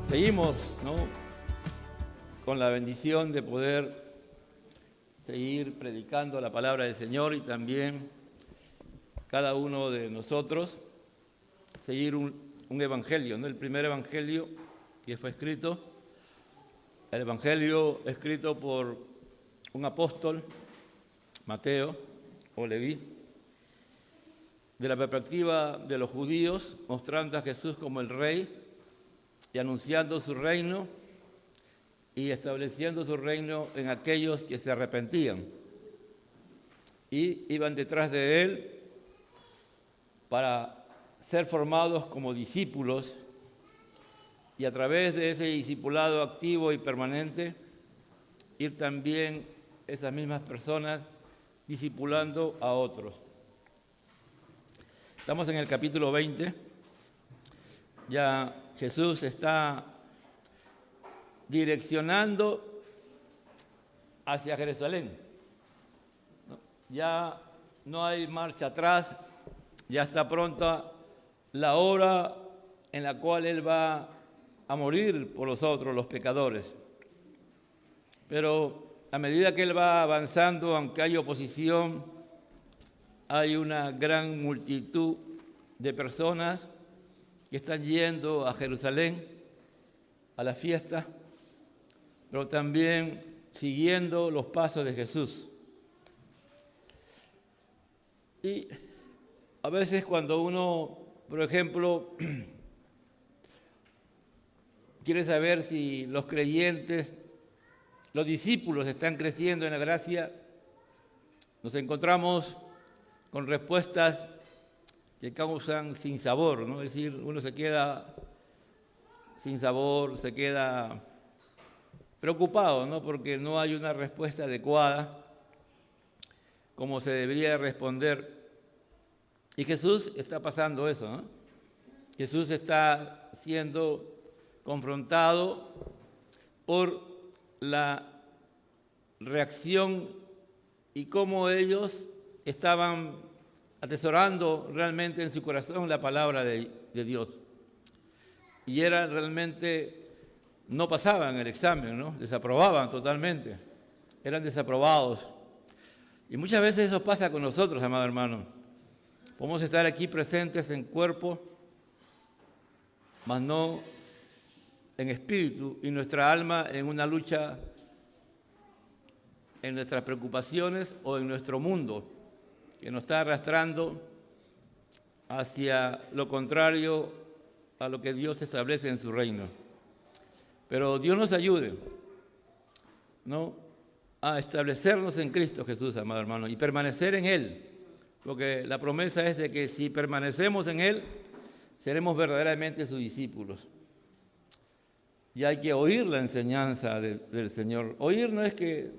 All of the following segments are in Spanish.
Seguimos, ¿no?, con la bendición de poder seguir predicando la palabra del Señor y también cada uno de nosotros seguir un evangelio, ¿no? El primer evangelio que fue escrito, el evangelio escrito por un apóstol, Mateo o Leví, de la perspectiva de los judíos, mostrando a Jesús como el rey y anunciando su reino y estableciendo su reino en aquellos que se arrepentían y iban detrás de él para ser formados como discípulos y a través de ese discipulado activo y permanente ir también esas mismas personas discipulando a otros. Estamos en el capítulo 20, ya Jesús está direccionando hacia Jerusalén. Ya no hay marcha atrás, ya está pronta la hora en la cual Él va a morir por los otros, los pecadores. Pero a medida que Él va avanzando, aunque hay oposición, hay una gran multitud de personas que están yendo a Jerusalén a la fiesta, pero también siguiendo los pasos de Jesús. Y a veces cuando uno, por ejemplo, quiere saber si los creyentes, los discípulos están creciendo en la gracia, nos encontramos con respuestas que causan sinsabor, ¿no? Es decir, uno se queda sin sabor, se queda preocupado, ¿no?, porque no hay una respuesta adecuada como se debería responder. Y Jesús está pasando eso, ¿no? Jesús está siendo confrontado por la reacción y cómo ellos estaban atesorando realmente en su corazón la palabra de Dios. Y eran realmente, no pasaban el examen, ¿no? Desaprobaban totalmente, eran desaprobados. Y muchas veces eso pasa con nosotros, amado hermano. Podemos estar aquí presentes en cuerpo, mas no en espíritu, y nuestra alma en una lucha en nuestras preocupaciones o en nuestro mundo, que nos está arrastrando hacia lo contrario a lo que Dios establece en su reino. Pero Dios nos ayude, ¿no?, a establecernos en Cristo Jesús, amado hermano, y permanecer en Él, porque la promesa es de que si permanecemos en Él, seremos verdaderamente sus discípulos. Y hay que oír la enseñanza del Señor. Oír no es que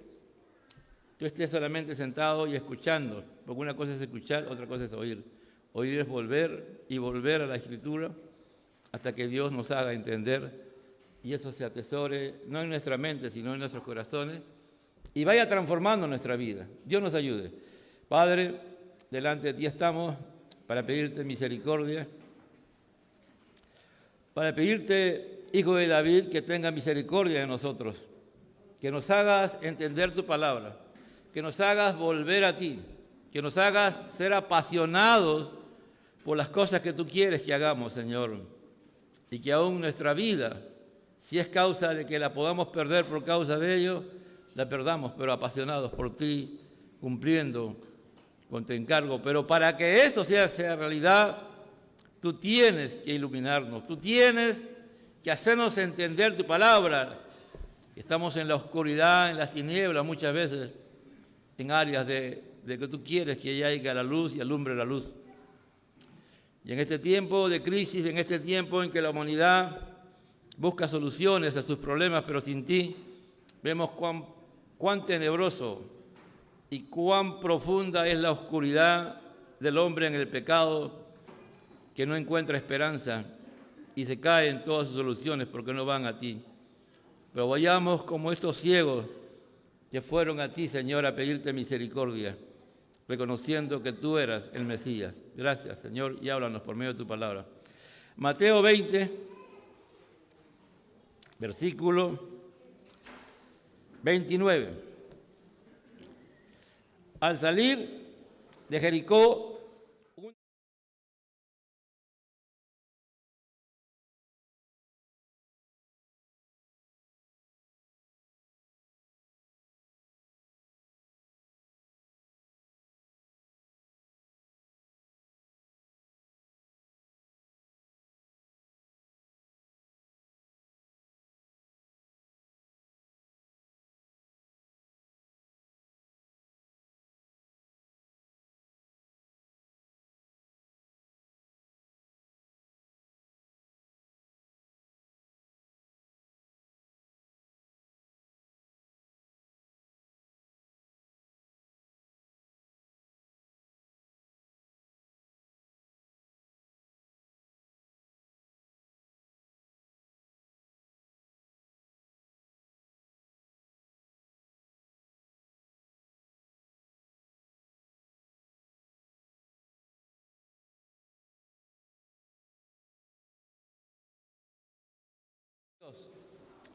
tú estés solamente sentado y escuchando, porque una cosa es escuchar, otra cosa es oír. Oír es volver y volver a la Escritura hasta que Dios nos haga entender y eso se atesore no en nuestra mente, sino en nuestros corazones y vaya transformando nuestra vida. Dios nos ayude. Padre, delante de ti estamos para pedirte misericordia, para pedirte, Hijo de David, que tenga misericordia de nosotros, que nos hagas entender tu palabra, que nos hagas volver a ti, que nos hagas ser apasionados por las cosas que tú quieres que hagamos, Señor, y que aún nuestra vida, si es causa de que la podamos perder por causa de ello, la perdamos, pero apasionados por ti, cumpliendo con tu encargo. Pero para que eso sea realidad, tú tienes que iluminarnos, tú tienes que hacernos entender tu palabra. Estamos en la oscuridad, en las tinieblas muchas veces, en áreas de que tú quieres que llegue la luz y alumbre la luz. Y en este tiempo de crisis, en este tiempo en que la humanidad busca soluciones a sus problemas, pero sin ti, vemos cuán tenebroso y cuán profunda es la oscuridad del hombre en el pecado, que no encuentra esperanza y se cae en todas sus soluciones porque no van a ti. Pero vayamos como estos ciegos que fueron a ti, Señor, a pedirte misericordia, reconociendo que tú eras el Mesías. Gracias, Señor, y háblanos por medio de tu palabra. Mateo 20, versículo 29. Al salir de Jericó,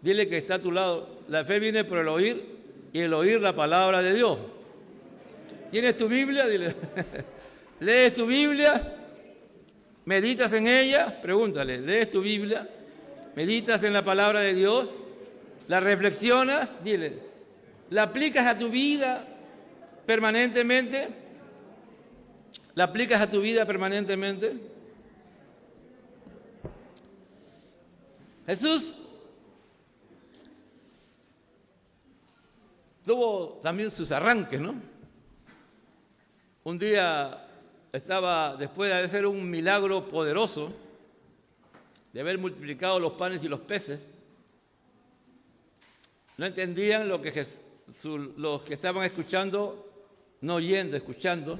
dile que está a tu lado. La fe viene por el oír y el oír la palabra de Dios. ¿Tienes tu Biblia? Dile. ¿Lees tu Biblia? ¿Meditas en ella? Pregúntale. ¿Lees tu Biblia? ¿Meditas en la palabra de Dios? ¿La reflexionas? Dile. ¿La aplicas a tu vida permanentemente? ¿La aplicas a tu vida permanentemente? Jesús tuvo también sus arranques, ¿no? Un día estaba, después de hacer un milagro poderoso, de haber multiplicado los panes y los peces, no entendían lo que los que estaban escuchando, no oyendo, escuchando,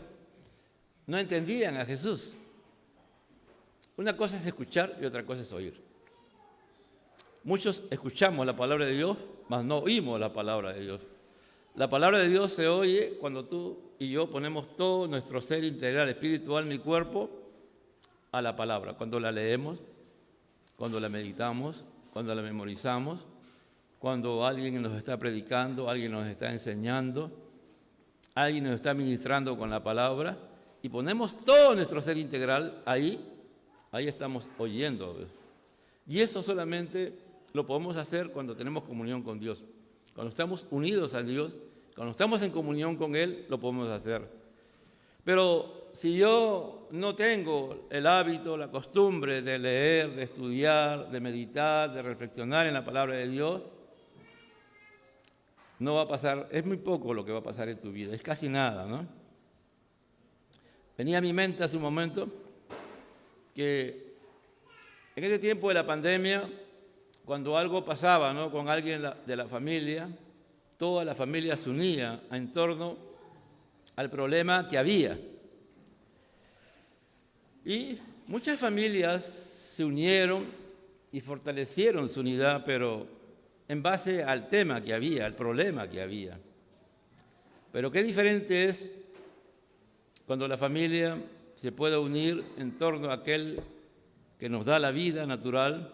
no entendían a Jesús. Una cosa es escuchar y otra cosa es oír. Muchos escuchamos la palabra de Dios, mas no oímos la palabra de Dios. La palabra de Dios se oye cuando tú y yo ponemos todo nuestro ser integral, espiritual, mi cuerpo, a la palabra. Cuando la leemos, cuando la meditamos, cuando la memorizamos, cuando alguien nos está predicando, alguien nos está enseñando, alguien nos está ministrando con la palabra, y ponemos todo nuestro ser integral ahí estamos oyendo. Y eso solamente lo podemos hacer cuando tenemos comunión con Dios. Cuando estamos unidos a Dios, cuando estamos en comunión con Él, lo podemos hacer. Pero si yo no tengo el hábito, la costumbre de leer, de estudiar, de meditar, de reflexionar en la palabra de Dios, no va a pasar, es muy poco lo que va a pasar en tu vida, es casi nada, ¿no? Venía a mi mente hace un momento que en ese tiempo de la pandemia, cuando algo pasaba, ¿no?, con alguien de la familia, toda la familia se unía en torno al problema que había. Y muchas familias se unieron y fortalecieron su unidad, pero en base al tema que había, al problema que había. Pero qué diferente es cuando la familia se puede unir en torno a aquel que nos da la vida natural,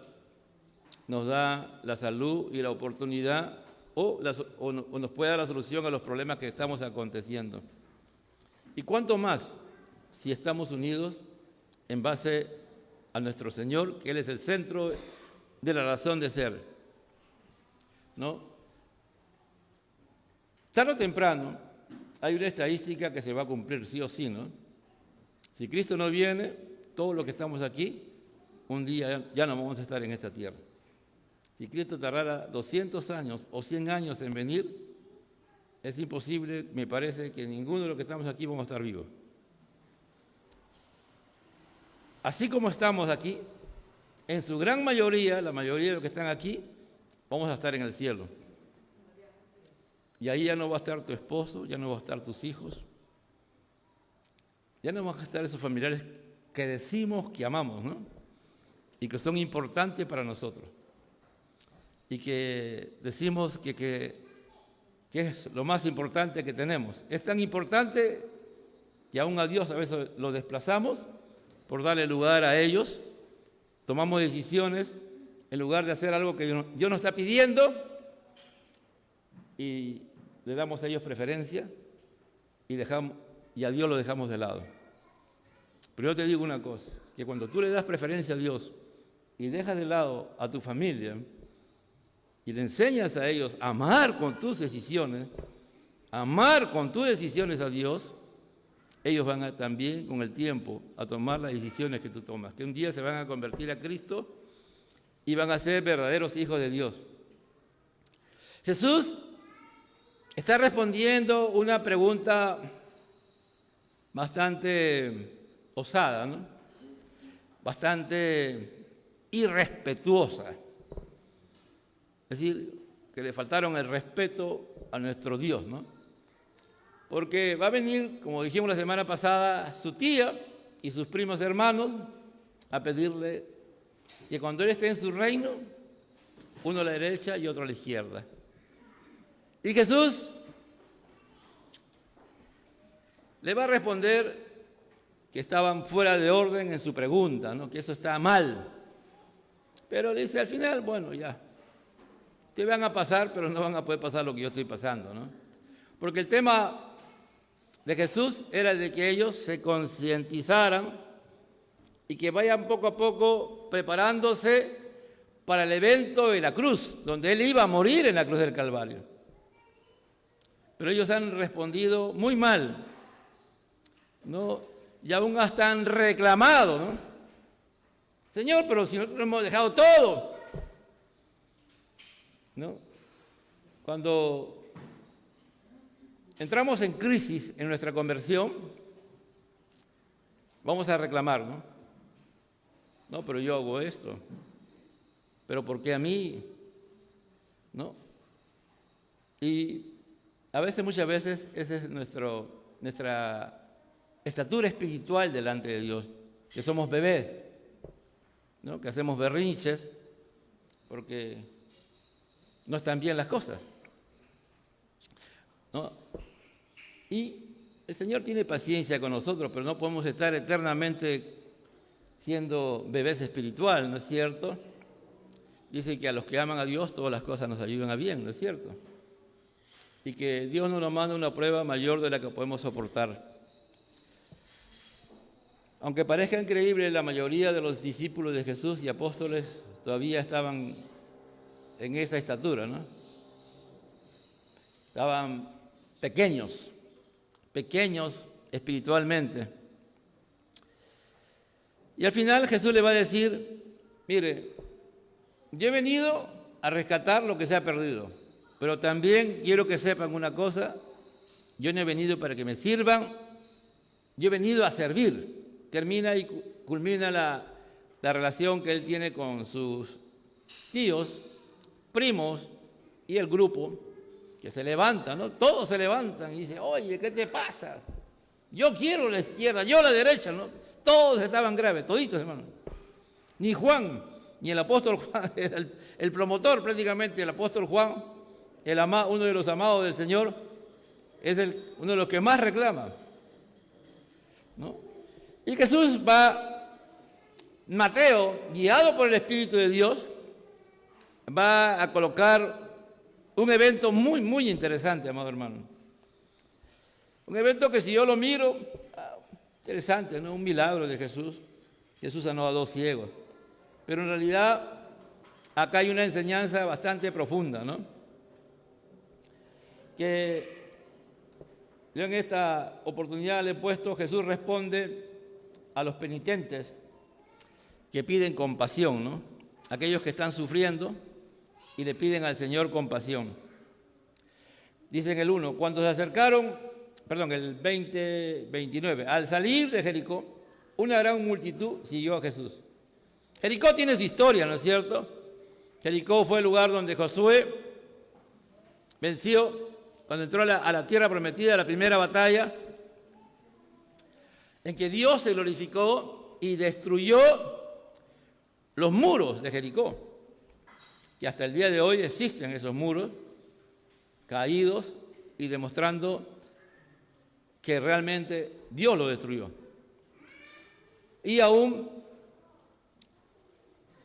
nos da la salud y la oportunidad o nos puede dar la solución a los problemas que estamos aconteciendo. Y cuánto más si estamos unidos en base a nuestro Señor, que Él es el centro de la razón de ser, ¿no? Tarde o temprano hay una estadística que se va a cumplir sí o sí, ¿no? Si Cristo no viene, todos los que estamos aquí, un día ya no vamos a estar en esta tierra. Si Cristo tardara 200 años o 100 años en venir, es imposible, me parece, que ninguno de los que estamos aquí vamos a estar vivos. Así como estamos aquí, en su gran mayoría, la mayoría de los que están aquí, vamos a estar en el cielo. Y ahí ya no va a estar tu esposo, ya no va a estar tus hijos, ya no van a estar esos familiares que decimos que amamos, ¿no? Y que son importantes para nosotros. Y que decimos que es lo más importante que tenemos. Es tan importante que aún a Dios a veces lo desplazamos por darle lugar a ellos, tomamos decisiones en lugar de hacer algo que Dios nos está pidiendo, y le damos a ellos preferencia y a Dios lo dejamos de lado. Pero yo te digo una cosa, que cuando tú le das preferencia a Dios y dejas de lado a tu familia y le enseñas a ellos a amar con tus decisiones, a Dios, ellos van también con el tiempo a tomar las decisiones que tú tomas, que un día se van a convertir a Cristo y van a ser verdaderos hijos de Dios. Jesús está respondiendo una pregunta bastante osada, ¿no? Bastante irrespetuosa. Es decir, que le faltaron el respeto a nuestro Dios, ¿no? Porque va a venir, como dijimos la semana pasada, su tía y sus primos hermanos a pedirle que cuando Él esté en su reino, uno a la derecha y otro a la izquierda. Y Jesús le va a responder que estaban fuera de orden en su pregunta, ¿no? Que eso está mal. Pero le dice al final, bueno, ya, te van a pasar, pero no van a poder pasar lo que yo estoy pasando, ¿no? Porque el tema de Jesús era de que ellos se concientizaran y que vayan poco a poco preparándose para el evento de la cruz, donde Él iba a morir en la cruz del Calvario. Pero ellos han respondido muy mal, ¿no? Y aún hasta han reclamado, ¿no? Señor, pero si nosotros hemos dejado todo, ¿no? Cuando entramos en crisis en nuestra conversión, vamos a reclamar, ¿no? No, pero yo hago esto. ¿Pero por qué a mí? ¿No? Y muchas veces, esa es nuestra estatura espiritual delante de Dios, que somos bebés, ¿no? Que hacemos berrinches porque no están bien las cosas, ¿no? Y el Señor tiene paciencia con nosotros, pero no podemos estar eternamente siendo bebés espirituales, ¿no es cierto? Dice que a los que aman a Dios todas las cosas nos ayudan a bien, ¿no es cierto? Y que Dios no nos manda una prueba mayor de la que podemos soportar. Aunque parezca increíble, la mayoría de los discípulos de Jesús y apóstoles todavía estaban en esa estatura, ¿no? Estaban pequeños espiritualmente. Y al final Jesús le va a decir, mire, yo he venido a rescatar lo que se ha perdido, pero también quiero que sepan una cosa, yo no he venido para que me sirvan, yo he venido a servir. Termina y culmina la relación que él tiene con sus tíos, primos y el grupo, que se levanta, ¿no? Todos se levantan y dicen, oye, ¿qué te pasa? Yo quiero la izquierda, yo la derecha, ¿no? Todos estaban graves, toditos, hermano. Ni Juan, ni el apóstol Juan, era el promotor prácticamente, el apóstol Juan, uno de los amados del Señor, es uno de los que más reclama, ¿no? Y Jesús Mateo, guiado por el Espíritu de Dios, va a colocar un evento muy, muy interesante, amado hermano. Un evento que si yo lo miro, interesante, ¿no? Un milagro de Jesús. Jesús sanó a 2 ciegos. Pero en realidad, acá hay una enseñanza bastante profunda, ¿no? Que yo en esta oportunidad le he puesto, Jesús responde a los penitentes que piden compasión, ¿no? Aquellos que están sufriendo y le piden al Señor compasión. Dice en el 1, cuando se acercaron, el 29, al salir de Jericó, una gran multitud siguió a Jesús. Jericó tiene su historia, ¿no es cierto? Jericó fue el lugar donde Josué venció cuando entró a la tierra prometida, la primera batalla, en que Dios se glorificó y destruyó los muros de Jericó. Y hasta el día de hoy existen esos muros caídos y demostrando que realmente Dios lo destruyó. Y aún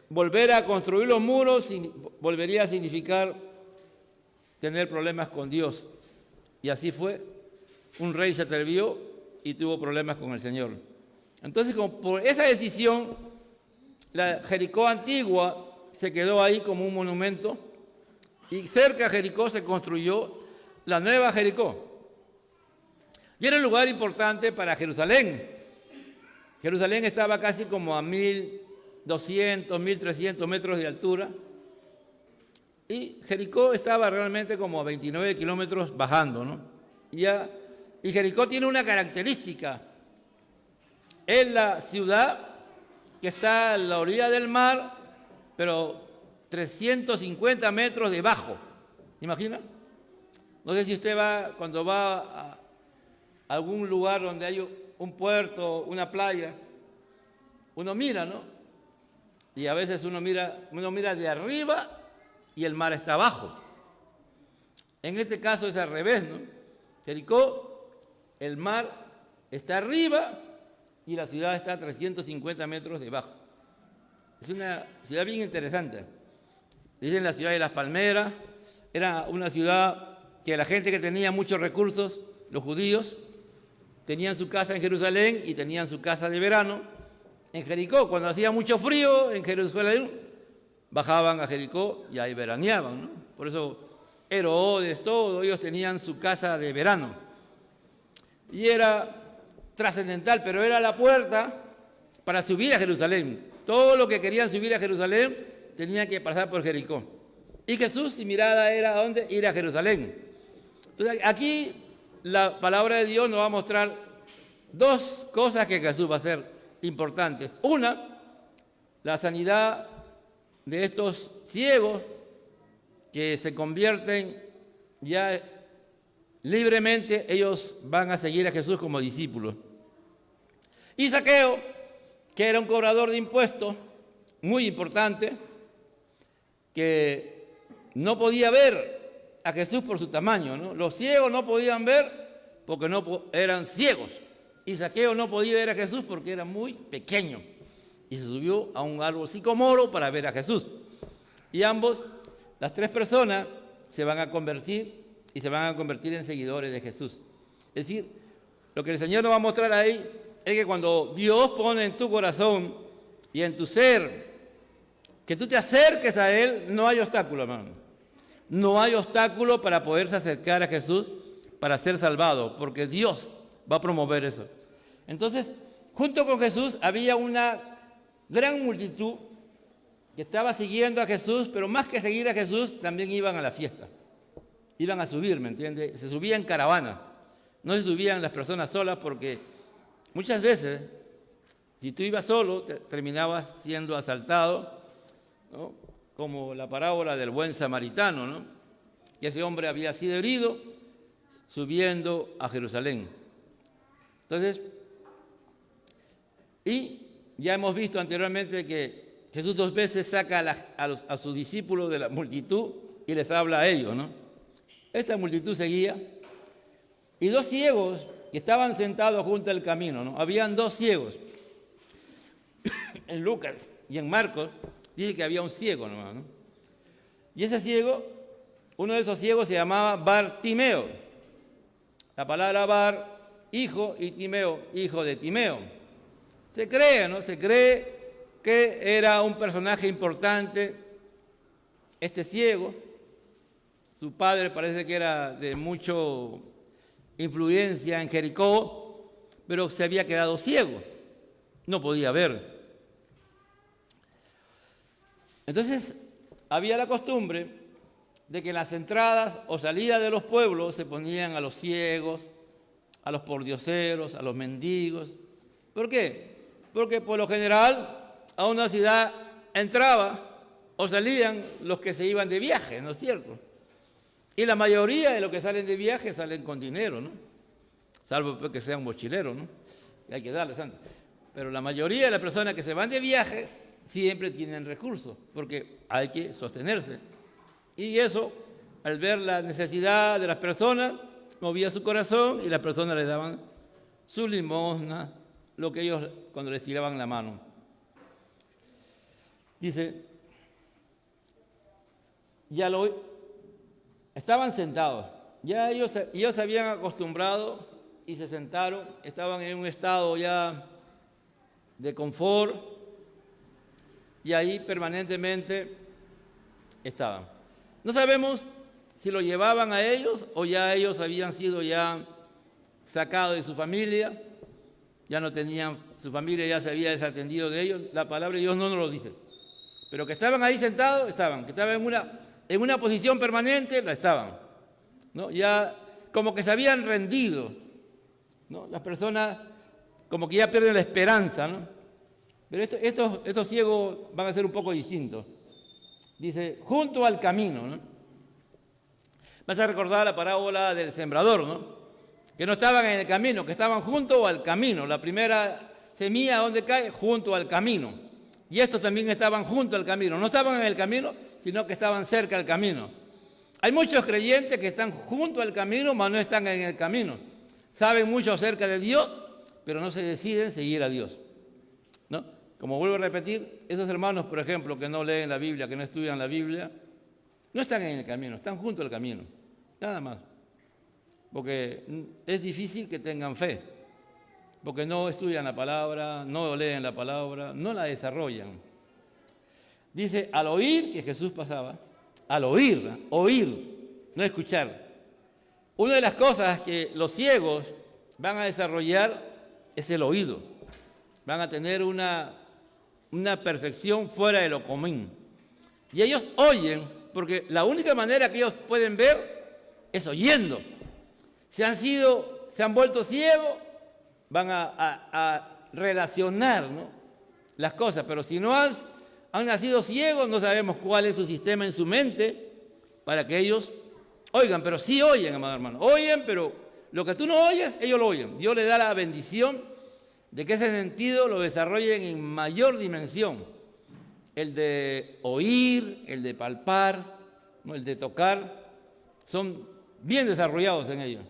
volver a construir los muros volvería a significar tener problemas con Dios. Y así fue. Un rey se atrevió y tuvo problemas con el Señor. Entonces, por esa decisión, la Jericó antigua se quedó ahí como un monumento y cerca de Jericó se construyó la nueva Jericó. Y era un lugar importante para Jerusalén. Jerusalén estaba casi como a 1.200, 1.300 metros de altura. Y Jericó estaba realmente como a 29 kilómetros bajando, ¿no? Y Jericó tiene una característica. Es la ciudad que está a la orilla del mar, pero 350 metros debajo. ¿Imagina? No sé si usted cuando va a algún lugar donde hay un puerto, una playa, uno mira, ¿no? Y a veces uno mira de arriba y el mar está abajo. En este caso es al revés, ¿no? Jericó, el mar está arriba y la ciudad está a 350 metros debajo. Es una ciudad bien interesante. Dicen la ciudad de las palmeras. Era una ciudad que la gente que tenía muchos recursos, los judíos, tenían su casa en Jerusalén y tenían su casa de verano en Jericó. Cuando hacía mucho frío en Jerusalén, bajaban a Jericó y ahí veraneaban, ¿no? Por eso Herodes, todos ellos tenían su casa de verano. Y era trascendental, pero era la puerta para subir a Jerusalén. Todo lo que querían subir a Jerusalén tenían que pasar por Jericó. Y Jesús, su mirada era ¿a dónde? Ir a Jerusalén. Entonces, aquí la palabra de Dios nos va a mostrar dos cosas que Jesús va a hacer importantes. Una, la sanidad de estos ciegos que se convierten ya libremente, ellos van a seguir a Jesús como discípulos. Y Zaqueo, que era un cobrador de impuestos muy importante, que no podía ver a Jesús por su tamaño, ¿no? Los ciegos no podían ver porque eran ciegos. Y Zaqueo no podía ver a Jesús porque era muy pequeño. Y se subió a un árbol sicomoro para ver a Jesús. Y ambos, las tres personas, se van a convertir y se van a convertir en seguidores de Jesús. Es decir, lo que el Señor nos va a mostrar ahí es que cuando Dios pone en tu corazón y en tu ser que tú te acerques a Él, no hay obstáculo, hermano. No hay obstáculo para poderse acercar a Jesús para ser salvado, porque Dios va a promover eso. Entonces, junto con Jesús había una gran multitud que estaba siguiendo a Jesús, pero más que seguir a Jesús, también iban a la fiesta. Iban a subir, ¿me entiendes? Se subían en caravana. No se subían las personas solas porque muchas veces, si tú ibas solo, terminabas siendo asaltado, ¿no? Como la parábola del buen samaritano, ¿no? Y ese hombre había sido herido subiendo a Jerusalén. Entonces, y ya hemos visto anteriormente que Jesús 2 veces saca a sus discípulos de la multitud y les habla a ellos, ¿no? Esta multitud seguía y dos ciegos que estaban sentados junto al camino, ¿no? Habían dos ciegos. En Lucas y en Marcos dice que había un ciego nomás, ¿no? Y ese ciego, uno de esos ciegos se llamaba Bartimeo. La palabra Bar, hijo, y Timeo, hijo de Timeo. Se cree, ¿no? Se cree que era un personaje importante, este ciego. Su padre parece que era de mucha influencia en Jericó, pero se había quedado ciego, no podía ver. Entonces, había la costumbre de que en las entradas o salidas de los pueblos se ponían a los ciegos, a los pordioseros, a los mendigos. ¿Por qué? Porque por lo general a una ciudad entraba o salían los que se iban de viaje, ¿no es cierto? Y la mayoría de los que salen de viaje salen con dinero, ¿no? Salvo que sean mochileros, ¿no? Y hay que darles antes. Pero la mayoría de las personas que se van de viaje siempre tienen recursos, porque hay que sostenerse. Y eso, al ver la necesidad de las personas, movía su corazón y las personas les daban su limosna, lo que ellos cuando les tiraban la mano. Dice, estaban sentados, ya ellos se habían acostumbrado y se sentaron, estaban en un estado ya de confort y ahí permanentemente estaban. No sabemos si lo llevaban a ellos o ya ellos habían sido ya sacados de su familia, ya no tenían, su familia ya se había desatendido de ellos, la palabra de Dios no nos lo dice. Pero que estaban ahí sentados, estaban, que estaban en una posición permanente, la estaban, ¿no? Ya como que se habían rendido, ¿no? Las personas como que ya pierden la esperanza, ¿no? Pero estos ciegos van a ser un poco distintos. Dice, junto al camino, ¿no? Vas a recordar la parábola del sembrador, ¿no? Que no estaban en el camino, que estaban junto al camino. La primera semilla, ¿dónde cae? Junto al camino. Y estos también estaban junto al camino. No estaban en el camino, sino que estaban cerca del camino. Hay muchos creyentes que están junto al camino, mas no están en el camino. Saben mucho acerca de Dios, pero no se deciden seguir a Dios, ¿no? Como vuelvo a repetir, esos hermanos, por ejemplo, que no leen la Biblia, que no estudian la Biblia, no están en el camino, están junto al camino, nada más. Porque es difícil que tengan fe, porque no estudian la palabra, no leen la palabra, no la desarrollan. Dice, al oír que Jesús pasaba, al oír, no escuchar. Una de las cosas que los ciegos van a desarrollar es el oído. Van a tener una percepción fuera de lo común. Y ellos oyen, porque la única manera que ellos pueden ver es oyendo. Se han vuelto ciegos, van a relacionar, ¿no?, las cosas, pero si no han nacido ciegos, no sabemos cuál es su sistema en su mente para que ellos oigan, pero sí oyen, amado hermano, oyen, pero lo que tú no oyes, ellos lo oyen. Dios les da la bendición de que ese sentido lo desarrollen en mayor dimensión, el de oír, el de palpar, ¿no?, el de tocar, son bien desarrollados en ellos.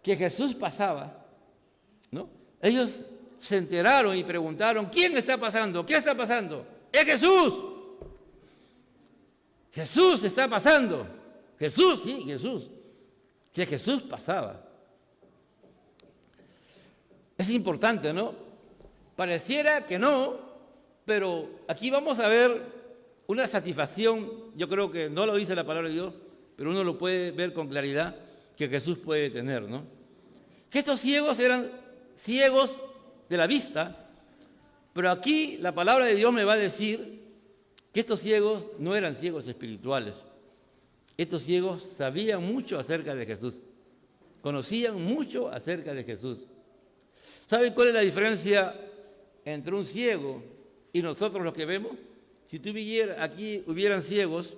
Que Jesús pasaba, ¿no? Ellos se enteraron y preguntaron, ¿quién está pasando? ¿Qué está pasando? ¡Es Jesús! Jesús está pasando. Jesús, sí, Jesús. Que Jesús pasaba. Es importante, ¿no? Pareciera que no, pero aquí vamos a ver una satisfacción, yo creo que no lo dice la palabra de Dios, pero uno lo puede ver con claridad, que Jesús puede tener, ¿no? Que estos ciegos eran ciegos de la vista, pero aquí la palabra de Dios me va a decir que estos ciegos no eran ciegos espirituales. Estos ciegos sabían mucho acerca de Jesús, conocían mucho acerca de Jesús. ¿Saben cuál es la diferencia entre un ciego y nosotros los que vemos? Si aquí hubieran ciegos,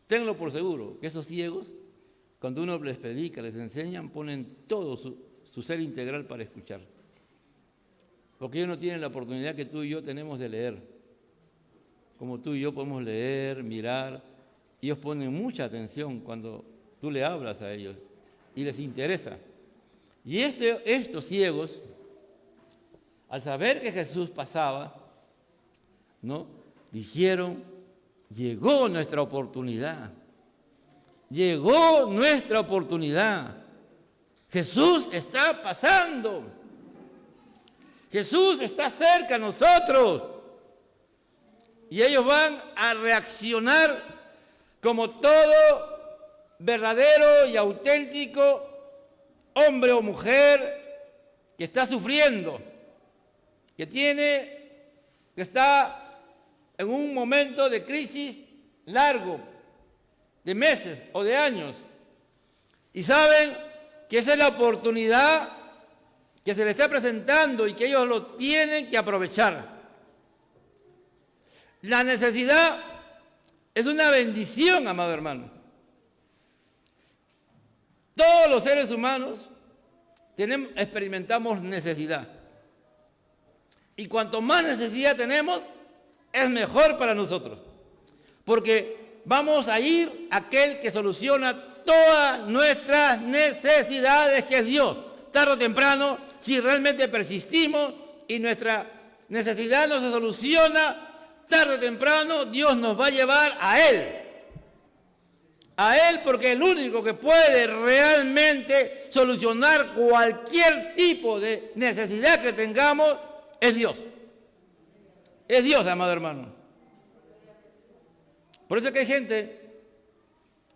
tenlo por seguro, que esos ciegos, cuando uno les predica, les enseñan, ponen todo su ser integral para escuchar. Porque ellos no tienen la oportunidad que tú y yo tenemos de leer. Como tú y yo podemos leer, mirar. Ellos ponen mucha atención cuando tú le hablas a ellos y les interesa. Y estos ciegos, al saber que Jesús pasaba, ¿no?, dijeron, llegó nuestra oportunidad. Llegó nuestra oportunidad. Jesús está pasando. Jesús está cerca de nosotros. Y ellos van a reaccionar como todo verdadero y auténtico hombre o mujer que está sufriendo, que está en un momento de crisis largo, de meses o de años, y saben que esa es la oportunidad que se les está presentando y que ellos lo tienen que aprovechar. La necesidad es una bendición, amado hermano. Todos los seres humanos experimentamos necesidad. Y cuanto más necesidad tenemos, es mejor para nosotros. Porque vamos a ir a aquel que soluciona todas nuestras necesidades, que es Dios. Tarde o temprano, si realmente persistimos y nuestra necesidad no se soluciona, tarde o temprano Dios nos va a llevar a Él. A Él, porque el único que puede realmente solucionar cualquier tipo de necesidad que tengamos es Dios. Es Dios, amado hermano. Por eso es que hay gente,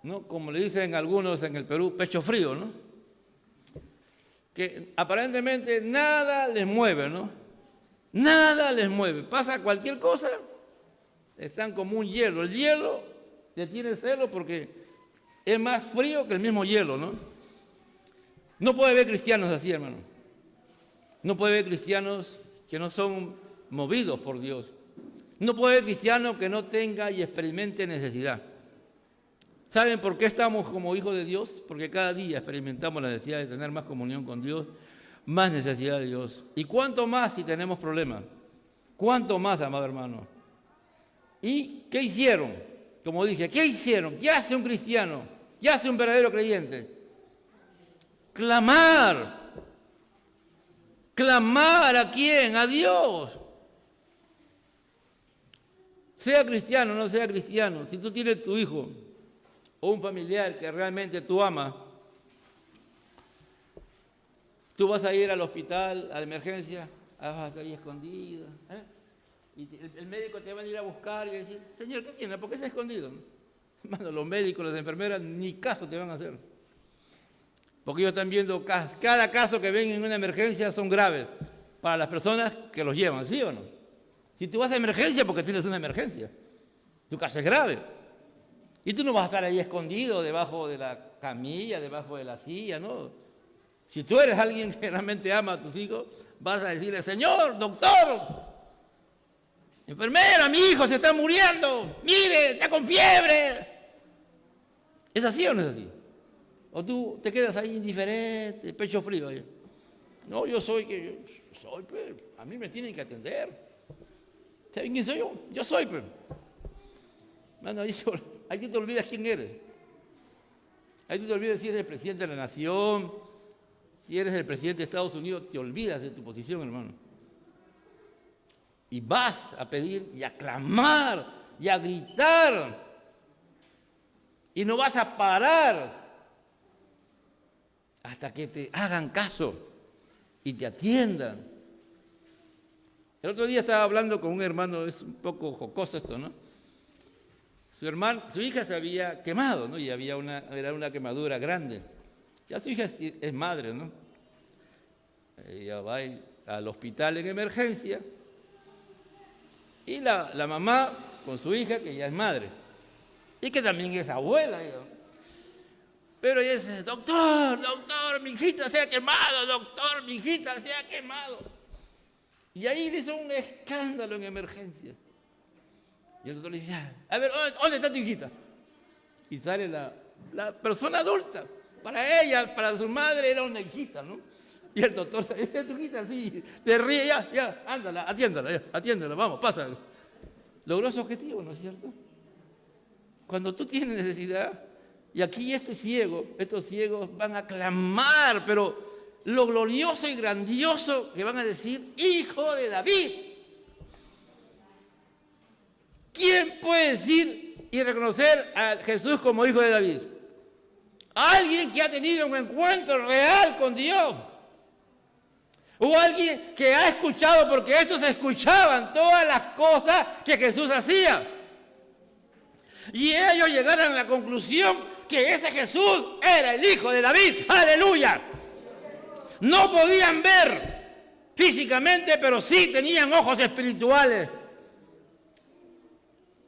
¿no?, como le dicen algunos en el Perú, pecho frío, ¿no?, que aparentemente nada les mueve, ¿no? Nada les mueve. Pasa cualquier cosa, están como un hielo. El hielo le tiene celo porque es más frío que el mismo hielo, ¿no? No puede haber cristianos así, hermano. No puede haber cristianos que no son movidos por Dios. No puede haber cristiano que no tenga y experimente necesidad. ¿Saben por qué estamos como hijos de Dios? Porque cada día experimentamos la necesidad de tener más comunión con Dios, más necesidad de Dios. ¿Y cuánto más si tenemos problemas? ¿Cuánto más, amado hermano? ¿Y qué hicieron? Como dije, ¿qué hicieron? ¿Qué hace un cristiano? ¿Qué hace un verdadero creyente? Clamar. ¿Clamar a quién? A Dios. Sea cristiano o no sea cristiano, si tú tienes tu hijo o un familiar que realmente tú amas, tú vas a ir al hospital, a la emergencia, vas a estar ahí escondido, y el médico te va a ir a buscar y decir, señor, ¿qué tiene? ¿Por qué está escondido? Hermano, los médicos, las enfermeras, ni caso te van a hacer. Porque ellos están viendo cada caso que ven en una emergencia son graves para las personas que los llevan, ¿sí o no? Si tú vas a emergencia porque tienes una emergencia, tu caso es grave. Y tú no vas a estar ahí escondido debajo de la camilla, debajo de la silla, ¿no? Si tú eres alguien que realmente ama a tus hijos, vas a decirle, señor, doctor, enfermera, mi hijo se está muriendo, mire, está con fiebre. ¿Es así o no es así? O tú te quedas ahí indiferente, pecho frío. Ahí. No, yo soy, pues, a mí me tienen que atender. ¿Saben quién soy yo? Yo soy, pues. Mano, ahí tú te olvidas quién eres. Ahí tú te olvidas si eres el presidente de la nación, si eres el presidente de Estados Unidos, te olvidas de tu posición, hermano. Y vas a pedir y a clamar y a gritar. Y no vas a parar hasta que te hagan caso y te atiendan. El otro día estaba hablando con un hermano, es un poco jocoso esto, ¿no? Su hija se había quemado, ¿no? Y era una quemadura grande. Ya su hija es madre, ¿no? Ella va al hospital en emergencia y la mamá con su hija, que ya es madre, y que también es abuela, ¿no? Pero ella dice, doctor, mi hijita se ha quemado, doctor, mi hijita se ha quemado. Y ahí le hizo un escándalo en emergencia. Y el doctor le dice, a ver, ¿dónde está tu hijita? Y sale la persona adulta. Para ella, para su madre, era una hijita, ¿no? Y el doctor se dice, tu hijita, sí, te ríe, ya, ándala, atiéndala, vamos, pásala. Logró su objetivo, ¿no es cierto? Cuando tú tienes necesidad, y aquí estos ciegos van a clamar, pero lo glorioso y grandioso que van a decir, hijo de David. ¿Quién puede decir y reconocer a Jesús como hijo de David? Alguien que ha tenido un encuentro real con Dios. O alguien que ha escuchado, porque estos escuchaban todas las cosas que Jesús hacía. Y ellos llegaron a la conclusión que ese Jesús era el hijo de David. ¡Aleluya! No podían ver físicamente, pero sí tenían ojos espirituales.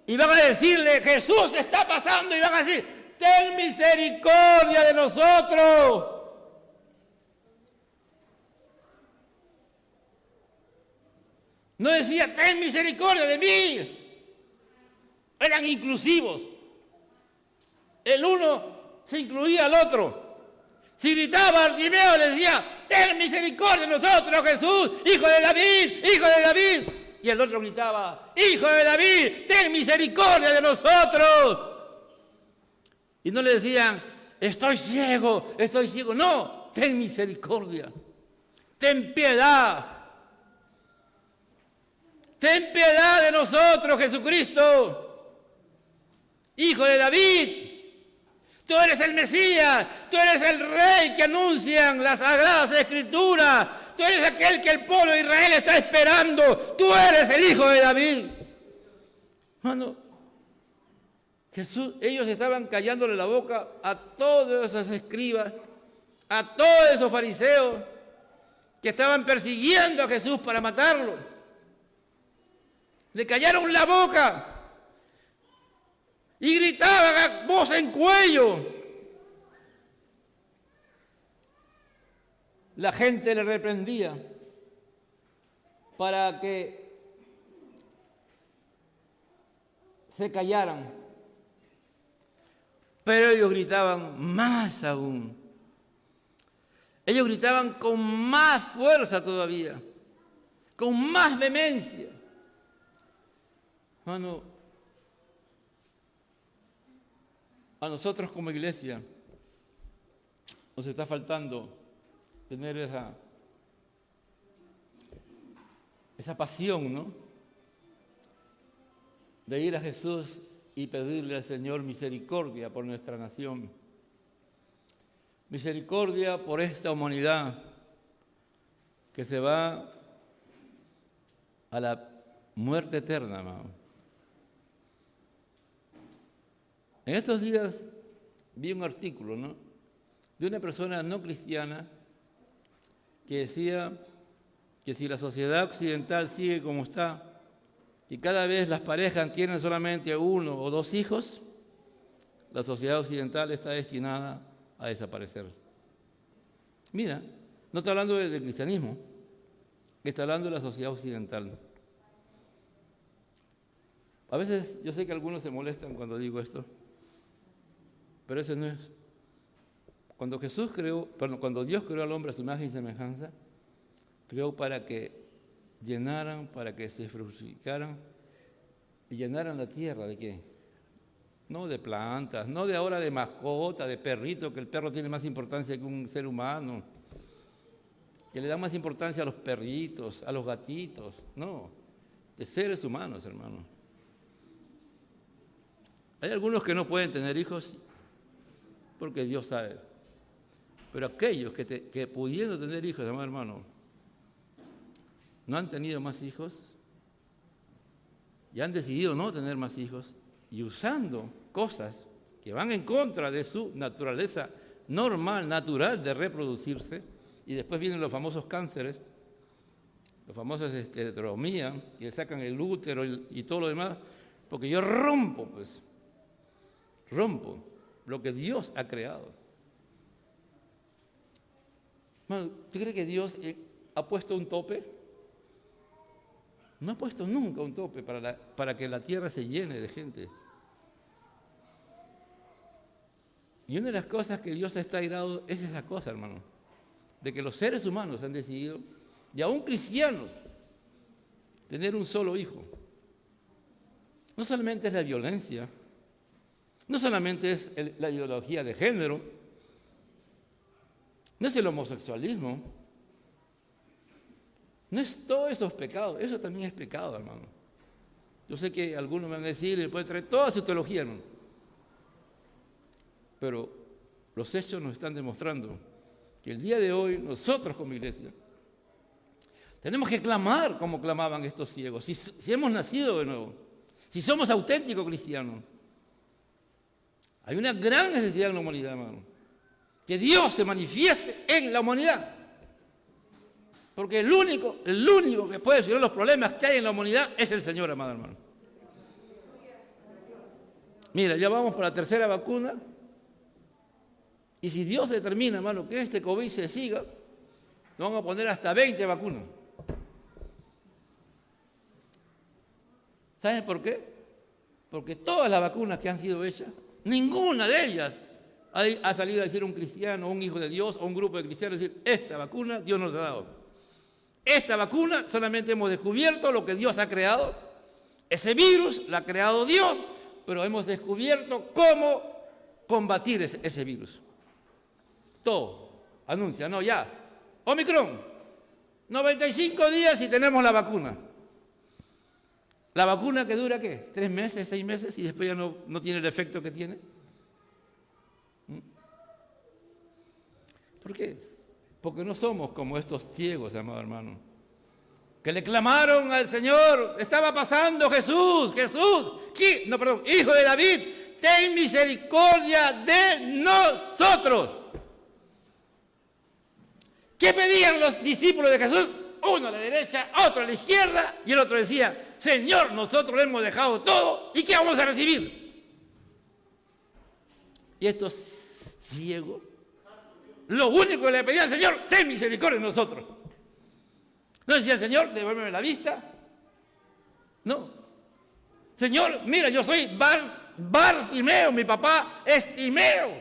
Y van a decirle, Jesús está pasando, y van a decir, ten misericordia de nosotros. No decía, ten misericordia de mí. Eran inclusivos. El uno se incluía al otro. Si gritaba Bartimeo, le decía, ten misericordia de nosotros, Jesús, hijo de David, hijo de David. Y el otro gritaba, hijo de David, ten misericordia de nosotros. Y no le decían, estoy ciego. No, ten misericordia, ten piedad. ten piedad de nosotros, Jesucristo, Hijo de David. Tú eres el Mesías, tú eres el Rey que anuncian las Sagradas Escrituras, tú eres aquel que el pueblo de Israel está esperando, tú eres el Hijo de David. Hermano, ellos estaban callándole la boca a todos esos escribas, a todos esos fariseos que estaban persiguiendo a Jesús para matarlo. Le callaron la boca y gritaban a voz en cuello. La gente le reprendía para que se callaran. Pero ellos gritaban más aún. Ellos gritaban con más fuerza todavía, con más vehemencia. Hermano, a nosotros como iglesia nos está faltando tener esa pasión, ¿no? De ir a Jesús y pedirle al Señor misericordia por nuestra nación. Misericordia por esta humanidad que se va a la muerte eterna, hermano. En estos días vi un artículo, ¿no?, de una persona no cristiana que decía que si la sociedad occidental sigue como está, y cada vez las parejas tienen solamente 1 o 2 hijos, la sociedad occidental está destinada a desaparecer. Mira, no está hablando del cristianismo, está hablando de la sociedad occidental. A veces yo sé que algunos se molestan cuando digo esto, pero ese no es. Cuando Dios creó al hombre a su imagen y semejanza, creó para que llenaran, para que se fructificaran y llenaran la tierra. ¿De qué? No de plantas, no de ahora de mascota, de perrito, que el perro tiene más importancia que un ser humano, que le da más importancia a los perritos, a los gatitos, no, de seres humanos, hermano. Hay algunos que no pueden tener hijos porque Dios sabe, pero aquellos que pudiendo tener hijos, hermano, no han tenido más hijos y han decidido no tener más hijos y usando cosas que van en contra de su naturaleza normal, natural de reproducirse, y después vienen los famosos cánceres, los famosos heteromía, que sacan el útero y todo lo demás, porque yo rompo lo que Dios ha creado. ¿Tú crees que Dios ha puesto un tope? No ha puesto nunca un tope para que la tierra se llene de gente. Y una de las cosas que Dios está airado es esa cosa, hermano, de que los seres humanos han decidido, y aún cristianos, tener un solo hijo. No solamente es la violencia, no solamente es la ideología de género, no es el homosexualismo, no es todos esos pecados, eso también es pecado, hermano. Yo sé que algunos me van a decir, le pueden traer toda su teología, hermano, pero los hechos nos están demostrando que el día de hoy nosotros como iglesia tenemos que clamar como clamaban estos ciegos, si hemos nacido de nuevo, si somos auténticos cristianos. Hay una gran necesidad en la humanidad, hermano, que Dios se manifieste en la humanidad. Porque el único que puede solucionar los problemas que hay en la humanidad es el Señor, amado hermano. Mira, ya vamos por la 3ª vacuna. Y si Dios determina, hermano, que este COVID se siga, nos vamos a poner hasta 20 vacunas. ¿Sabes por qué? Porque todas las vacunas que han sido hechas, ninguna de ellas ha salido a decir un cristiano, un hijo de Dios o un grupo de cristianos, decir, esta vacuna Dios nos ha dado. Esta vacuna solamente hemos descubierto lo que Dios ha creado. Ese virus lo ha creado Dios, pero hemos descubierto cómo combatir ese virus. Todo anuncia, no, ya, Omicron, 95 días y tenemos la vacuna. ¿La vacuna que dura qué? 3 meses, 6 meses y después ya no tiene el efecto que tiene? ¿Por qué? Porque no somos como estos ciegos, amado hermano, que le clamaron al Señor, estaba pasando Jesús, Hijo de David, ten misericordia de nosotros. ¿Qué pedían los discípulos de Jesús? Uno a la derecha, otro a la izquierda, y el otro decía, Señor, nosotros le hemos dejado todo, ¿y qué vamos a recibir? Y estos ciegos, lo único que le pedían al Señor, ten misericordia de nosotros. No decía el Señor, devuélveme la vista. No. Señor, mira, yo soy Bartimeo, mi papá es Timeo.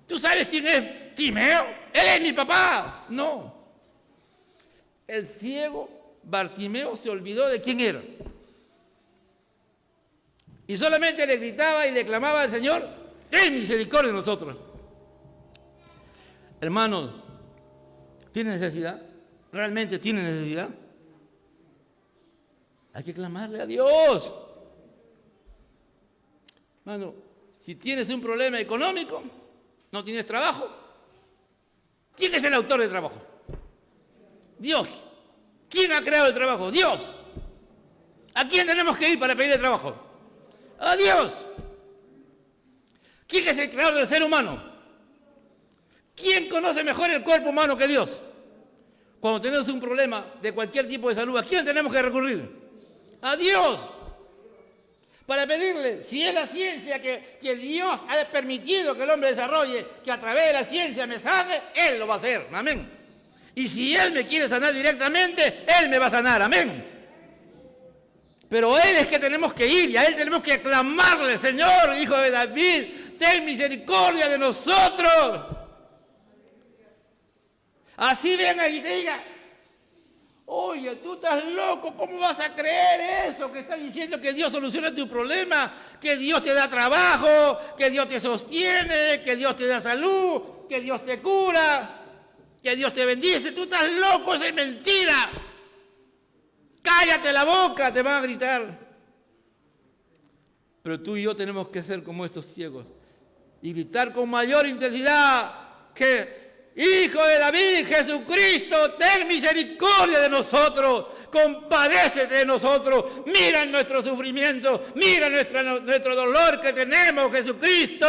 ¿Tú sabes quién es Timeo? Él es mi papá. No. El ciego Bartimeo se olvidó de quién era. Y solamente le gritaba y le clamaba al Señor, ten misericordia de nosotros. Hermanos, ¿tiene necesidad? ¿Realmente tiene necesidad? Hay que clamarle a Dios. Hermano, si tienes un problema económico, no tienes trabajo, ¿quién es el autor del trabajo? Dios. ¿Quién ha creado el trabajo? Dios. ¿A quién tenemos que ir para pedir el trabajo? A Dios. ¿Quién es el creador del ser humano? ¿Quién conoce mejor el cuerpo humano que Dios? Cuando tenemos un problema de cualquier tipo de salud, ¿a quién tenemos que recurrir? A Dios. Para pedirle, si es la ciencia que Dios ha permitido que el hombre desarrolle, que a través de la ciencia me sane, Él lo va a hacer. Amén. Y si Él me quiere sanar directamente, Él me va a sanar. Amén. Pero Él es que tenemos que ir y a Él tenemos que clamarle, Señor, Hijo de David, ten misericordia de nosotros. Así venga y te diga, oye, tú estás loco, ¿cómo vas a creer eso? Que estás diciendo que Dios soluciona tu problema, que Dios te da trabajo, que Dios te sostiene, que Dios te da salud, que Dios te cura, que Dios te bendice. Tú estás loco, eso es mentira. Cállate la boca, te van a gritar. Pero tú y yo tenemos que ser como estos ciegos y gritar con mayor intensidad que Hijo de David, Jesucristo, ten misericordia de nosotros, compadécete de nosotros, mira nuestro sufrimiento, mira nuestro dolor que tenemos, Jesucristo.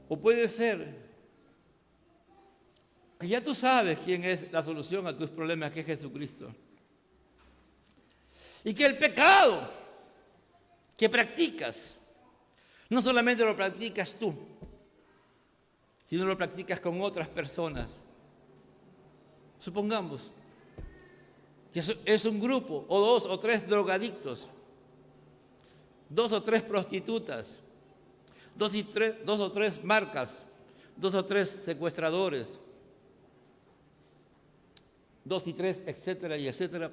O puede ser que ya tú sabes quién es la solución a tus problemas, que es Jesucristo. Y que el pecado que practicas, no solamente lo practicas tú, sino lo practicas con otras personas. Supongamos que es un grupo, o 2 o 3 drogadictos, 2 o 3 prostitutas, 2 o 3 marcas, 2 o 3 secuestradores, 2 y 3, etcétera y etcétera.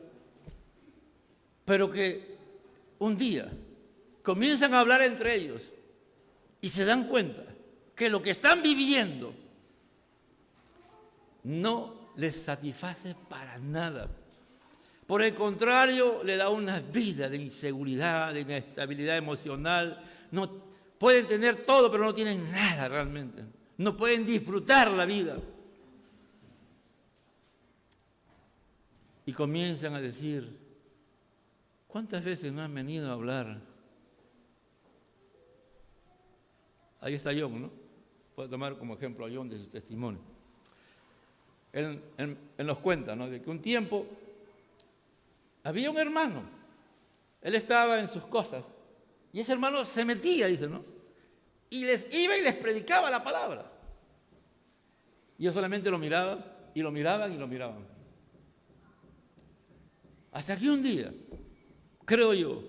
Pero que un día comienzan a hablar entre ellos y se dan cuenta que lo que están viviendo no les satisface para nada. Por el contrario, le da una vida de inseguridad, de inestabilidad emocional. No, pueden tener todo, pero no tienen nada realmente. No pueden disfrutar la vida. Y comienzan a decir, ¿cuántas veces no han venido a hablar? Ahí está John, ¿no? Puedo tomar como ejemplo a John de su testimonio. Él nos cuenta, ¿no?, de que un tiempo había un hermano. Él estaba en sus cosas y ese hermano se metía, dice, ¿no?, y les iba y les predicaba la palabra. Y yo solamente lo miraba y lo miraban y lo miraban. Hasta que un día, creo yo,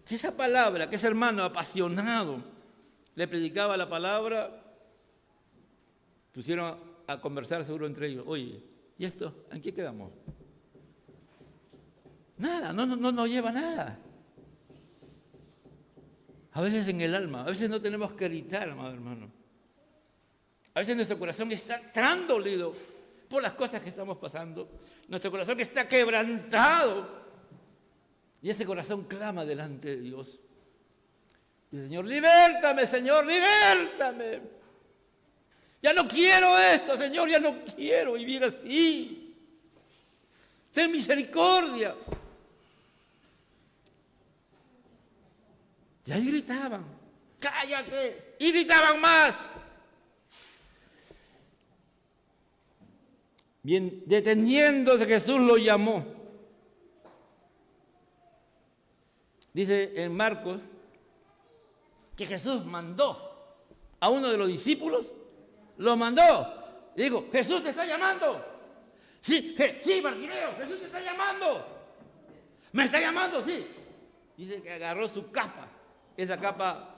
que esa palabra, que ese hermano apasionado le predicaba la palabra, pusieron a conversar seguro entre ellos. Oye, ¿y esto? ¿En qué quedamos? Nada, no lleva nada. A veces en el alma, a veces no tenemos que gritar, amado hermano. A veces nuestro corazón está tan dolido por las cosas que estamos pasando, nuestro corazón que está quebrantado, y ese corazón clama delante de Dios. Y Señor, libértame, Señor, libértame. Ya no quiero esto, Señor, ya no quiero vivir así. Ten misericordia. Y ahí gritaban, cállate, y gritaban más. Bien, deteniéndose, Jesús lo llamó. Dice en Marcos que Jesús mandó a uno de los discípulos, lo mandó. Y digo, Jesús te está llamando. Sí, sí, Bartimeo, Jesús te está llamando. Me está llamando, sí. Dice que agarró su capa, esa capa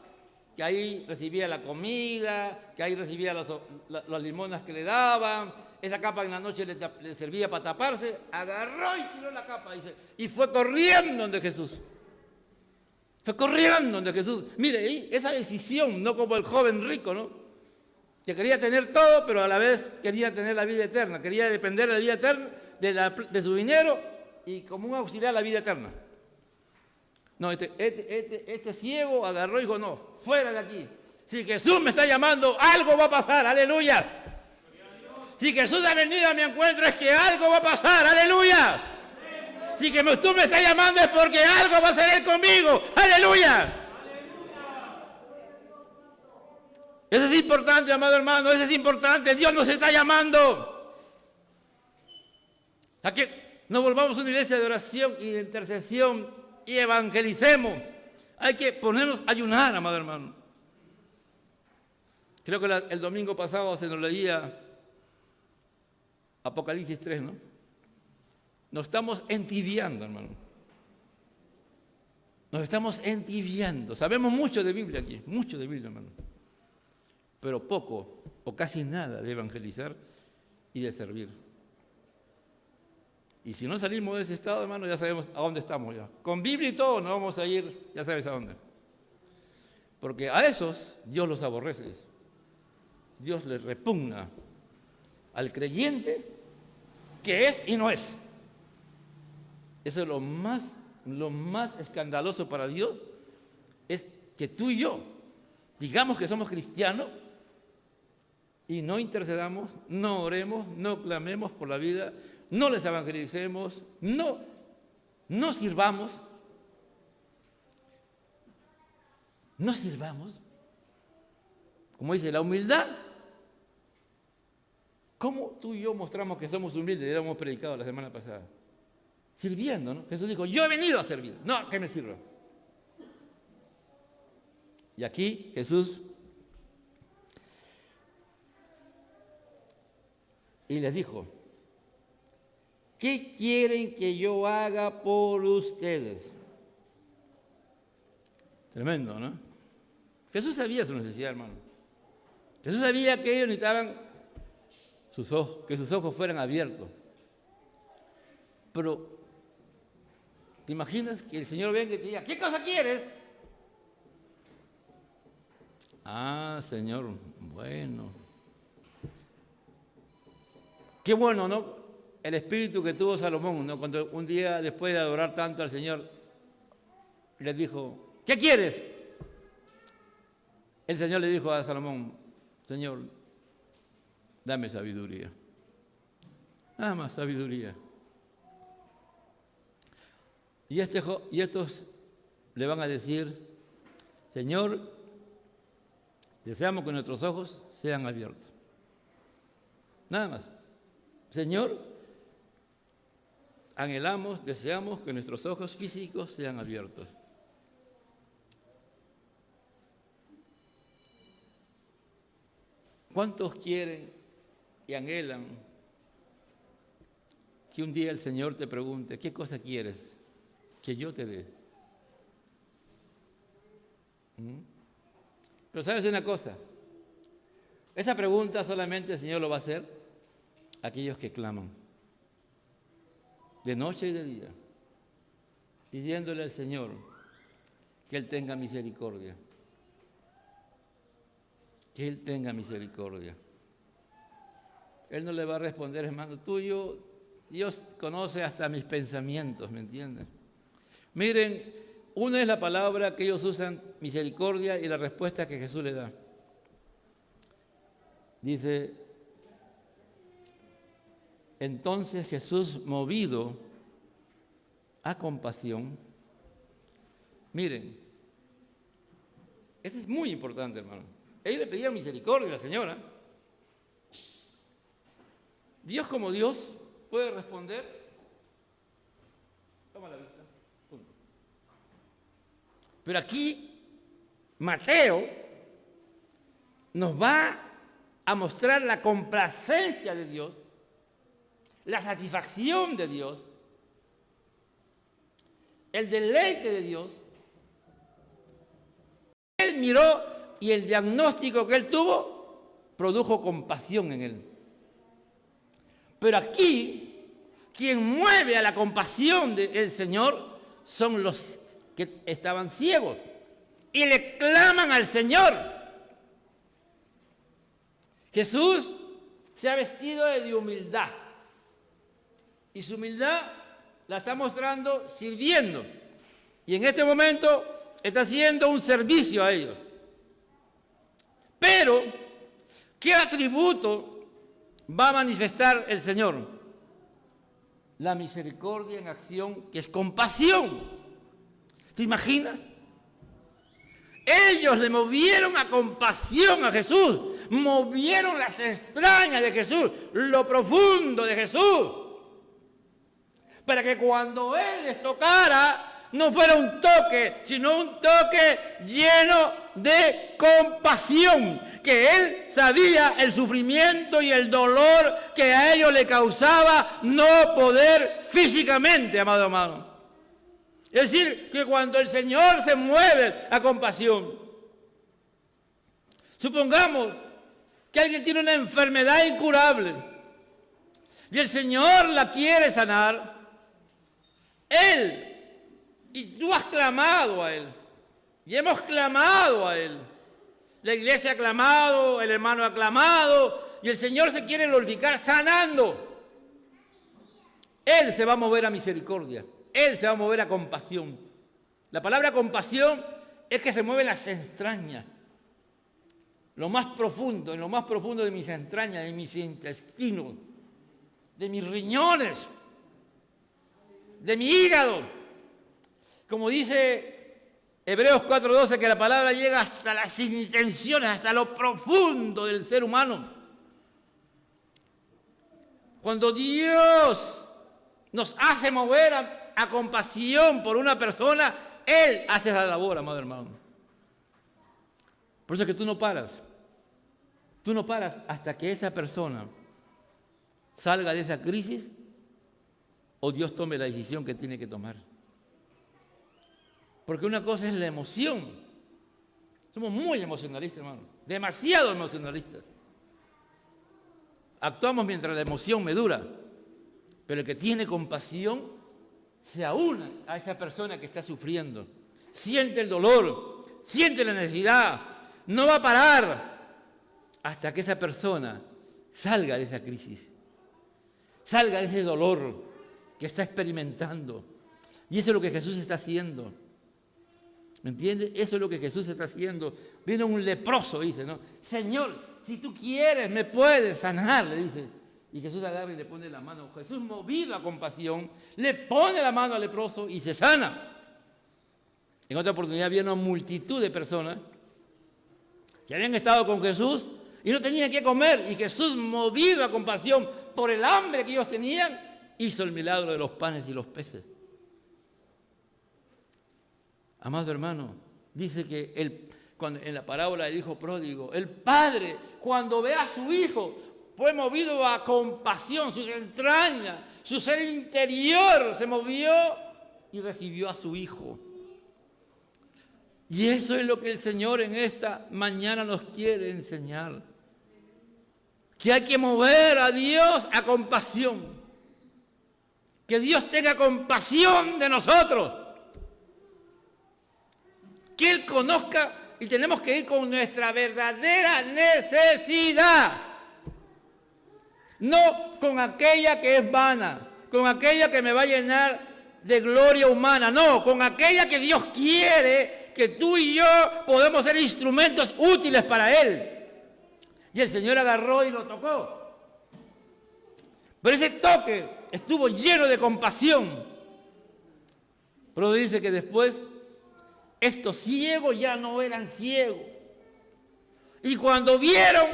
que ahí recibía la comida, que ahí recibía las limonas que le daban, esa capa en la noche le servía para taparse, agarró y tiró la capa, dice, y fue corriendo donde Jesús. Fue corriendo donde Jesús. Mire, esa decisión, no como el joven rico, ¿no? Que quería tener todo, pero a la vez quería tener la vida eterna, quería depender de la vida eterna, de su dinero y como un auxiliar a la vida eterna. No, este ciego agarró y dijo, no, fuera de aquí. Si Jesús me está llamando, algo va a pasar, aleluya. Si Jesús ha venido a mi encuentro es que algo va a pasar, aleluya. Si Jesús me está llamando es porque algo va a hacer Él conmigo, aleluya. Eso es importante, amado hermano, eso es importante. Dios nos está llamando. A que nos volvamos una iglesia de oración y de intercesión y evangelicemos. Hay que ponernos a ayunar, amado hermano. Creo que el domingo pasado se nos leía Apocalipsis 3, ¿no? Nos estamos entibiando, hermano. Nos estamos entibiando. Sabemos mucho de Biblia aquí, mucho de Biblia, hermano. Pero poco o casi nada de evangelizar y de servir. Y si no salimos de ese estado, hermano, ya sabemos a dónde estamos ya. Con Biblia y todo no vamos a ir, ya sabes a dónde. Porque a esos Dios los aborrece. Dios les repugna al creyente que es y no es. Eso es lo más escandaloso para Dios, es que tú y yo digamos que somos cristianos y no intercedamos, no oremos, no clamemos por la vida, no les evangelicemos, no sirvamos. No sirvamos. Como dice, la humildad. ¿Cómo tú y yo mostramos que somos humildes? Ya lo hemos predicado la semana pasada. Sirviendo, ¿no? Jesús dijo, yo he venido a servir, no que me sirva. Y aquí Jesús y les dijo, ¿qué quieren que yo haga por ustedes? Tremendo, ¿no? Jesús sabía su necesidad, hermano. Jesús sabía que ellos necesitaban que sus ojos fueran abiertos. Pero, ¿te imaginas que el Señor venga y te diga, ¿qué cosa quieres? Ah, Señor, bueno. Qué bueno, ¿no? El espíritu que tuvo Salomón, ¿no? Cuando un día, después de adorar tanto al Señor, le dijo, ¿qué quieres? El Señor le dijo a Salomón, Señor, dame sabiduría. Nada más sabiduría. Y estos le van a decir, Señor, deseamos que nuestros ojos sean abiertos. Nada más. Señor, anhelamos, deseamos que nuestros ojos físicos sean abiertos. ¿Cuántos quieren y anhelan que un día el Señor te pregunte, ¿qué cosa quieres que yo te dé? Pero ¿sabes una cosa? Esa pregunta solamente el Señor lo va a hacer a aquellos que claman, de noche y de día, pidiéndole al Señor que Él tenga misericordia. Que Él tenga misericordia. Él no le va a responder, hermano tuyo. Dios conoce hasta mis pensamientos, ¿me entienden? Miren, una es la palabra que ellos usan, misericordia, y la respuesta que Jesús le da. Dice, entonces Jesús, movido a compasión. Miren, esto es muy importante, hermano. Ellos le pedían misericordia a la señora. Dios como Dios puede responder. Toma la vista. Punto. Pero aquí Mateo nos va a mostrar la complacencia de Dios, la satisfacción de Dios, el deleite de Dios. Él miró y el diagnóstico que él tuvo produjo compasión en él. Pero aquí, quien mueve a la compasión del Señor son los que estaban ciegos y le claman al Señor. Jesús se ha vestido de humildad y su humildad la está mostrando sirviendo. Y en este momento está haciendo un servicio a ellos. Pero, ¿qué atributo va a manifestar el Señor? La misericordia en acción, que es compasión. ¿Te imaginas? Ellos le movieron a compasión a Jesús, movieron las entrañas de Jesús, lo profundo de Jesús, para que cuando Él les tocara, no fuera un toque, sino un toque lleno de compasión, que Él sabía el sufrimiento y el dolor que a ellos le causaba no poder físicamente, amado hermano. Es decir, que cuando el Señor se mueve a compasión, supongamos que alguien tiene una enfermedad incurable y el Señor la quiere sanar, Él, y tú has clamado a Él, y hemos clamado a Él, la iglesia ha clamado, el hermano ha clamado, y el Señor se quiere glorificar sanando. Él se va a mover a misericordia, Él se va a mover a compasión. La palabra compasión es que se mueven las entrañas, lo más profundo, en lo más profundo de mis entrañas, de mis intestinos, de mis riñones, de mi hígado. Como dice Hebreos 4:12, que la palabra llega hasta las intenciones, hasta lo profundo del ser humano. Cuando Dios nos hace mover a compasión por una persona, Él hace la labor, amado hermano. Por eso es que tú no paras. Tú no paras hasta que esa persona salga de esa crisis o Dios tome la decisión que tiene que tomar. Porque una cosa es la emoción. Somos muy emocionalistas, hermano. Demasiado emocionalistas. Actuamos mientras la emoción me dura. Pero el que tiene compasión se aúna a esa persona que está sufriendo. Siente el dolor, siente la necesidad. No va a parar hasta que esa persona salga de esa crisis. Salga de ese dolor que está experimentando. Y eso es lo que Jesús está haciendo. ¿Me entiendes? Eso es lo que Jesús está haciendo. Viene un leproso, dice, ¿no? Señor, si tú quieres, me puedes sanar, le dice. Y Jesús agarra y le pone la mano. Jesús, movido a compasión, le pone la mano al leproso y se sana. En otra oportunidad había una multitud de personas que habían estado con Jesús y no tenían qué comer. Y Jesús, movido a compasión por el hambre que ellos tenían, hizo el milagro de los panes y los peces. Amado hermano, dice que cuando, en la parábola del hijo pródigo, el padre, cuando ve a su hijo, fue movido a compasión, sus entrañas, su ser interior se movió y recibió a su hijo. Y eso es lo que el Señor en esta mañana nos quiere enseñar. Que hay que mover a Dios a compasión. Que Dios tenga compasión de nosotros. Que Él conozca y tenemos que ir con nuestra verdadera necesidad. no con aquella que es vana, con aquella que me va a llenar de gloria humana, no, con aquella que Dios quiere que tú y yo podemos ser instrumentos útiles para Él. Y el Señor agarró y lo tocó. Pero ese toque estuvo lleno de compasión. Pero dice que después estos ciegos ya no eran ciegos. Y cuando vieron,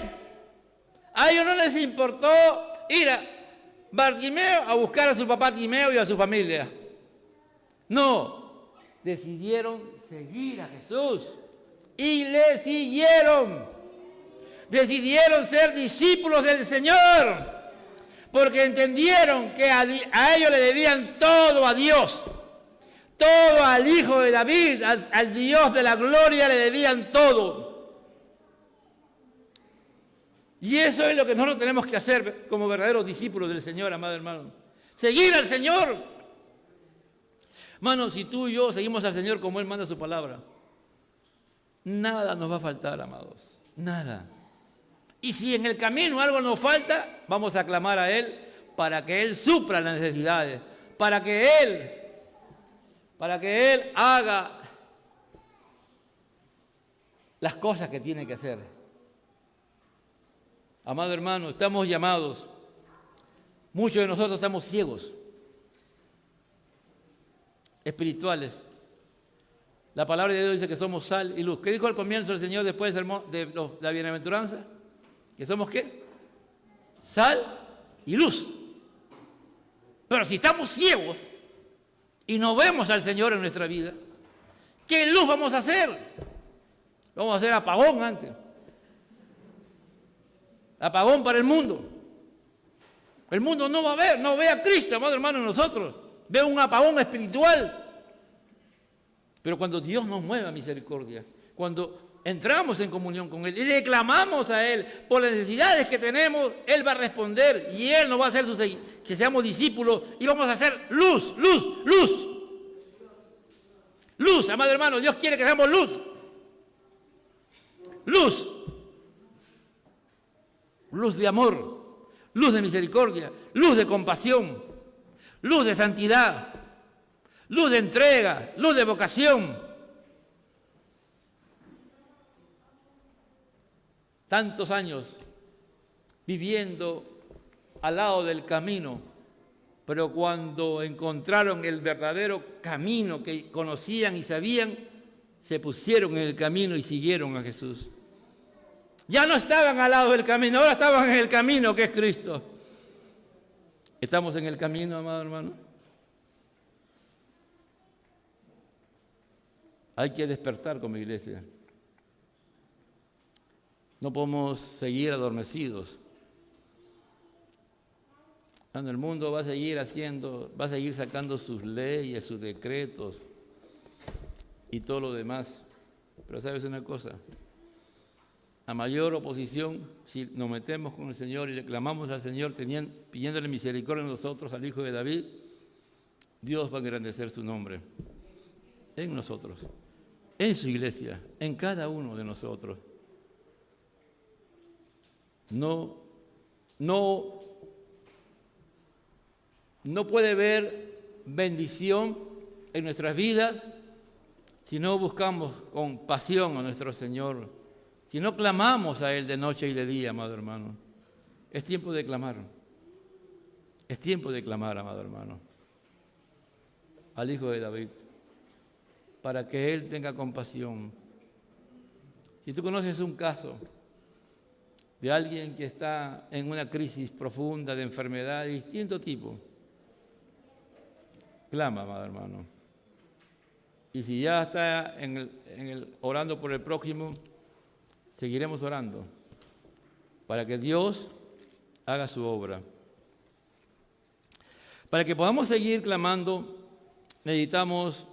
a ellos no les importó ir a Bartimeo a buscar a su papá Timeo y a su familia. No, decidieron seguir a Jesús y le siguieron. Decidieron ser discípulos del Señor porque entendieron que a ellos le debían todo a Dios, todo al Hijo de David, al Dios de la gloria le debían todo. Y eso es lo que nosotros tenemos que hacer como verdaderos discípulos del Señor, amado hermano. Seguir al Señor. Hermano, si tú y yo seguimos al Señor como Él manda su palabra, nada nos va a faltar, amados. Nada. Y si en el camino algo nos falta, vamos a clamar a Él para que Él supla las necesidades, para que Él haga las cosas que tiene que hacer. Amado hermano, estamos llamados. Muchos de nosotros estamos ciegos, espirituales. La palabra de Dios dice que somos sal y luz. ¿Qué dijo al comienzo el Señor después del sermón de la bienaventuranza? ¿Que somos qué? Sal y luz. Pero si estamos ciegos y no vemos al Señor en nuestra vida, ¿qué luz vamos a hacer? Vamos a hacer apagón antes. Apagón para el mundo. El mundo no va a ver, no ve a Cristo, amado hermano, en nosotros. Ve un apagón espiritual. Pero cuando Dios nos mueve a misericordia, cuando entramos en comunión con Él y le clamamos a Él por las necesidades que tenemos, Él va a responder y Él nos va a hacer que seamos discípulos y vamos a hacer luz, luz, luz. Luz, amado hermano, Dios quiere que seamos luz. Luz. Luz de amor, luz de misericordia, luz de compasión, luz de santidad, luz de entrega, luz de vocación. Tantos años viviendo al lado del camino, pero cuando encontraron el verdadero camino que conocían y sabían, se pusieron en el camino y siguieron a Jesús. Ya no estaban al lado del camino, ahora estaban en el camino que es Cristo. ¿Estamos en el camino, amado hermano? Hay que despertar como iglesia. No podemos seguir adormecidos. El mundo va a seguir va a seguir sacando sus leyes, sus decretos y todo lo demás. Pero ¿sabes una cosa? A mayor oposición, si nos metemos con el Señor y le clamamos al Señor pidiéndole misericordia a nosotros, al Hijo de David, Dios va a engrandecer su nombre en nosotros, en su iglesia, en cada uno de nosotros. No puede haber bendición en nuestras vidas si no buscamos con pasión a nuestro Señor. Si no clamamos a Él de noche y de día, amado hermano. Es tiempo de clamar. Es tiempo de clamar, amado hermano, al Hijo de David, para que Él tenga compasión. Si tú conoces un caso de alguien que está en una crisis profunda de enfermedad de distinto tipo, clama, amado hermano. Y si ya está orando por el prójimo, seguiremos orando para que Dios haga su obra. Para que podamos seguir clamando, necesitamos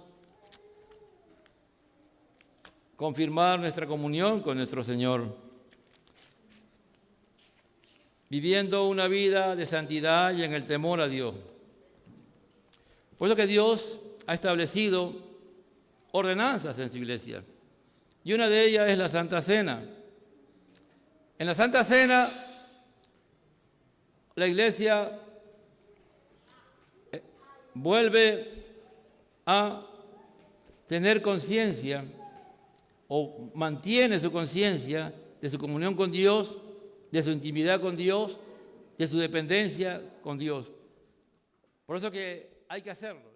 confirmar nuestra comunión con nuestro Señor, viviendo una vida de santidad y en el temor a Dios. Por eso que Dios ha establecido ordenanzas en su iglesia, y una de ellas es la Santa Cena. En la Santa Cena, la iglesia vuelve a tener conciencia o mantiene su conciencia de su comunión con Dios, de su intimidad con Dios, de su dependencia con Dios. Por eso que hay que hacerlo.